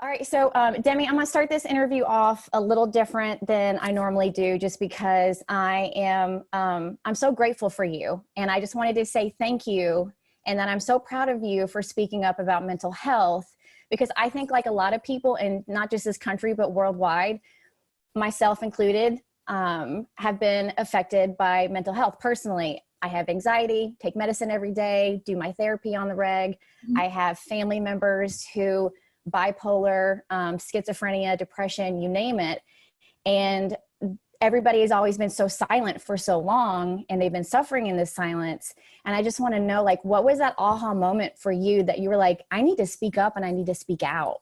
All right. So, Demi, I'm going to start this interview off a little different than I normally do, just because I'm so grateful for you. And I just wanted to say thank you. And that I'm so proud of you for speaking up about mental health, because I think like a lot of people, and not just this country, but worldwide, myself included, have been affected by mental health. Personally, I have anxiety, take medicine every day, do my therapy on the reg. Mm-hmm. I have family members who bipolar, schizophrenia, depression, you name it. And everybody has always been so silent for so long, and they've been suffering in this silence. And I just want to know, like, what was that aha moment for you that you were like, I need to speak up and I need to speak out?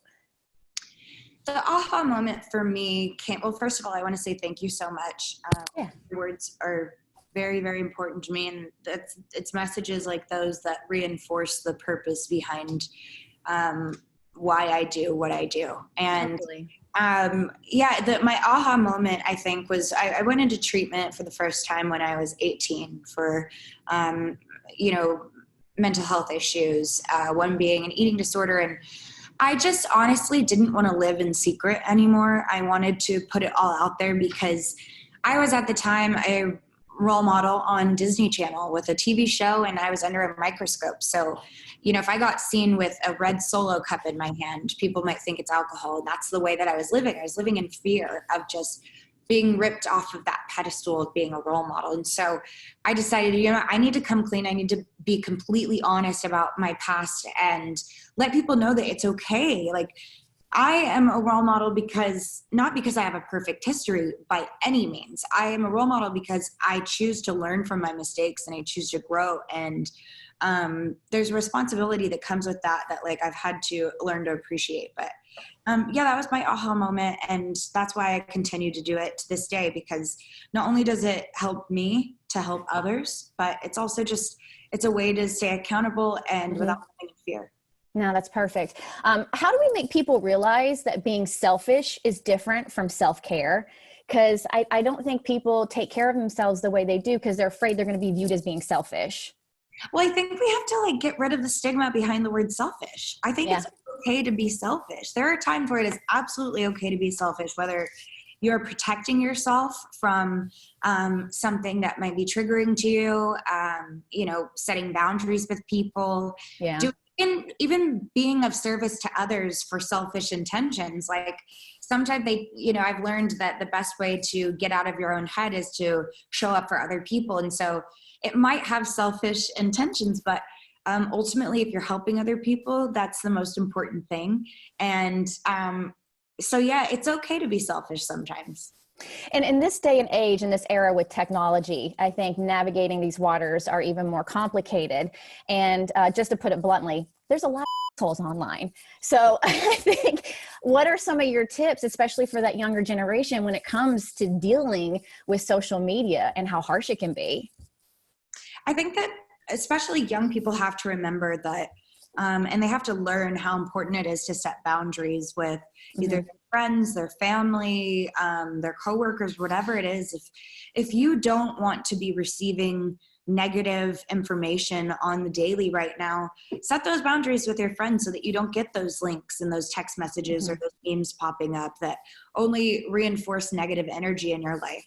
The aha moment for me came, well, first of all, I want to say thank you so much. Yeah. Your words are very, very important to me. And it's messages like those that reinforce the purpose behind why I do what I do. And Totally. My aha moment, I think, was I went into treatment for the first time when I was 18 for, mental health issues, one being an eating disorder. And I just honestly didn't want to live in secret anymore. I wanted to put it all out there because I was at the time a role model on Disney Channel with a TV show, and I was under a microscope. So, if I got seen with a red Solo cup in my hand, people might think it's alcohol. And that's the way that I was living. I was living in fear of just being ripped off of that pedestal of being a role model. And so I decided, I need to come clean. I need to be completely honest about my past and let people know that it's okay. Like, I am a role model not because I have a perfect history by any means. I am a role model because I choose to learn from my mistakes and I choose to grow. And there's a responsibility that comes with that like I've had to learn to appreciate. But that was my aha moment. And that's why I continue to do it to this day, because not only does it help me to help others, but it's also it's a way to stay accountable and without living in fear. No, that's perfect. How do we make people realize that being selfish is different from self-care? Because I don't think people take care of themselves the way they do because they're afraid they're going to be viewed as being selfish. Well, I think we have to get rid of the stigma behind the word selfish. I think it's okay to be selfish. There are times where it is absolutely okay to be selfish, whether you're protecting yourself from something that might be triggering to you, setting boundaries with people, even being of service to others for selfish intentions. Like sometimes I've learned that the best way to get out of your own head is to show up for other people. And so it might have selfish intentions, but ultimately, if you're helping other people, that's the most important thing. And it's okay to be selfish sometimes. And in this day and age, in this era with technology, I think navigating these waters are even more complicated. And just to put it bluntly, there's a lot of assholes online. So I think, what are some of your tips, especially for that younger generation, when it comes to dealing with social media and how harsh it can be? I think that especially young people have to remember that, and they have to learn how important it is to set boundaries with either their friends, their family, their coworkers, whatever it is. If you don't want to be receiving negative information on the daily right now, set those boundaries with your friends so that you don't get those links and those text messages or those memes popping up that only reinforce negative energy in your life.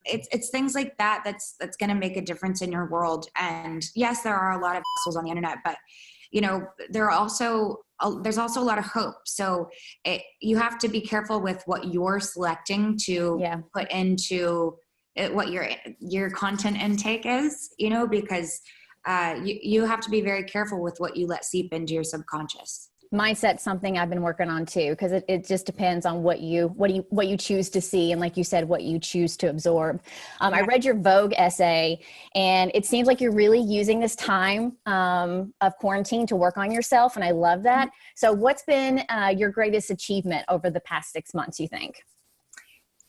It's things like that's going to make a difference in your world. And yes, there are a lot of assholes on the internet, but there's also a lot of hope. So you have to be careful with what you're selecting to put into it, what your content intake is, because you have to be very careful with what you let seep into your subconscious. Mindset's something I've been working on too, because it just depends on what you choose to see, and like you said, what you choose to absorb. I read your Vogue essay, and it seems like you're really using this time of quarantine to work on yourself, and I love that. So what's been your greatest achievement over the past 6 months, you think?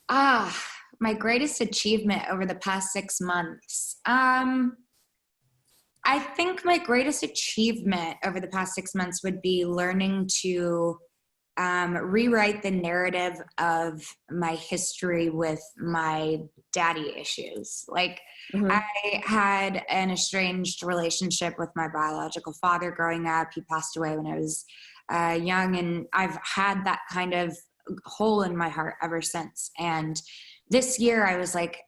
My greatest achievement over the past 6 months. I think my greatest achievement over the past 6 months would be learning to rewrite the narrative of my history with my daddy issues. Like I had an estranged relationship with my biological father growing up. He passed away when I was young, and I've had that kind of hole in my heart ever since. And this year I was like,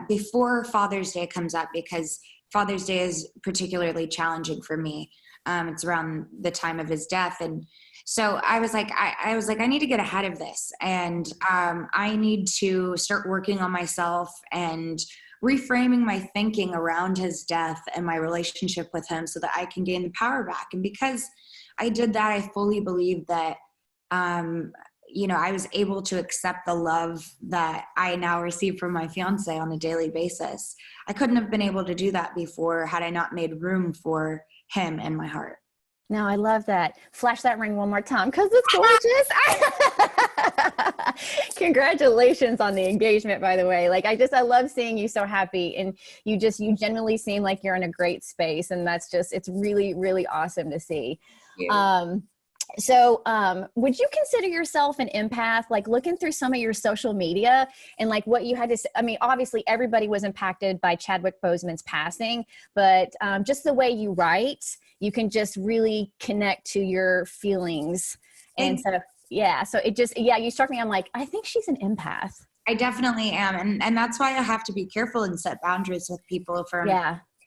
before Father's Day comes up, because Father's Day is particularly challenging for me. It's around the time of his death. And so I was like, I need to get ahead of this. And I need to start working on myself and reframing my thinking around his death and my relationship with him so that I can gain the power back. And because I did that, I fully believe that, I was able to accept the love that I now receive from my fiance on a daily basis. I couldn't have been able to do that before had I not made room for him in my heart. No, I love that. Flash that ring one more time because it's gorgeous. Congratulations on the engagement, by the way. Like, I love seeing you so happy, and you genuinely seem like you're in a great space. And it's really, really awesome to see. So would you consider yourself an empath? Like, looking through some of your social media and like what you had to say, I mean, obviously everybody was impacted by Chadwick Boseman's passing, but just the way you write, you can just really connect to your feelings. And so, you struck me. I'm like, I think she's an empath. I definitely am. And that's why I have to be careful and set boundaries with people.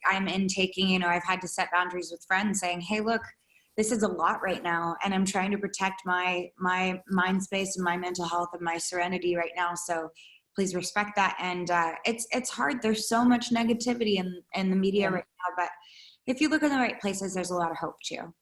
I'm intaking, I've had to set boundaries with friends saying, hey, look, this is a lot right now, and I'm trying to protect my mind space and my mental health and my serenity right now. So please respect that. And it's hard. There's so much negativity in the media right now, but if you look in the right places, there's a lot of hope too.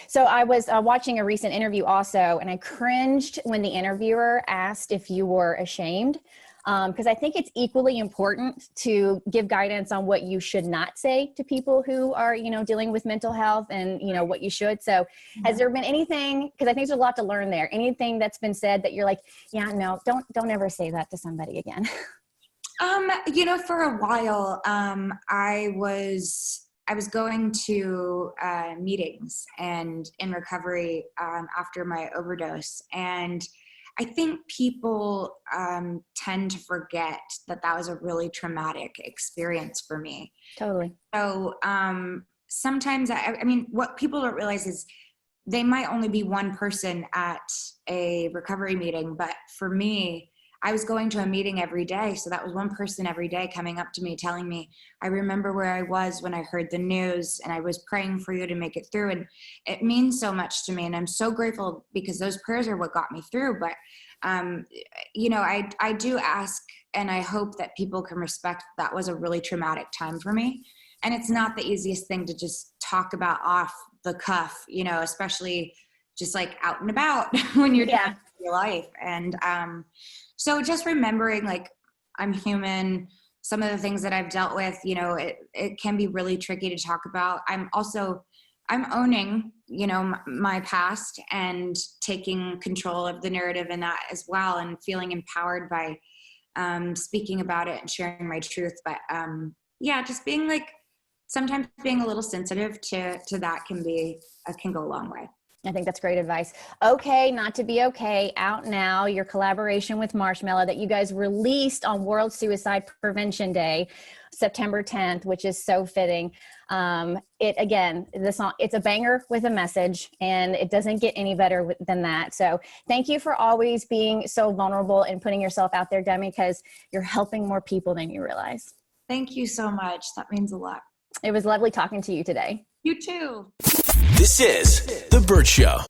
So I was watching a recent interview also, and I cringed when the interviewer asked if you were ashamed. Because I think it's equally important to give guidance on what you should not say to people who are, dealing with mental health and, what you should. So has there been anything, because I think there's a lot to learn there, anything that's been said that you're like, yeah, no, don't ever say that to somebody again? For a while, I was going to meetings and in recovery after my overdose. And I think people tend to forget that was a really traumatic experience for me. Totally. So sometimes, what people don't realize is they might only be one person at a recovery meeting. But for me, I was going to a meeting every day. So that was one person every day coming up to me, telling me, I remember where I was when I heard the news, and I was praying for you to make it through. And it means so much to me. And I'm so grateful because those prayers are what got me through. But, I do ask, and I hope that people can respect that was a really traumatic time for me. And it's not the easiest thing to just talk about off the cuff, especially just like out and about when you're doing your life. And, so just remembering, like, I'm human. Some of the things that I've dealt with, it can be really tricky to talk about. I'm owning, my past and taking control of the narrative in that as well, and feeling empowered by speaking about it and sharing my truth. But just being sometimes being a little sensitive to that can go a long way. I think that's great advice. Okay, Not to Be Okay, out now, your collaboration with Marshmello that you guys released on World Suicide Prevention Day, September 10th, which is so fitting. The song, it's a banger with a message, and it doesn't get any better than that. So thank you for always being so vulnerable and putting yourself out there, Demi, because you're helping more people than you realize. Thank you so much. That means a lot. It was lovely talking to you today. You too. This is The Bert Show.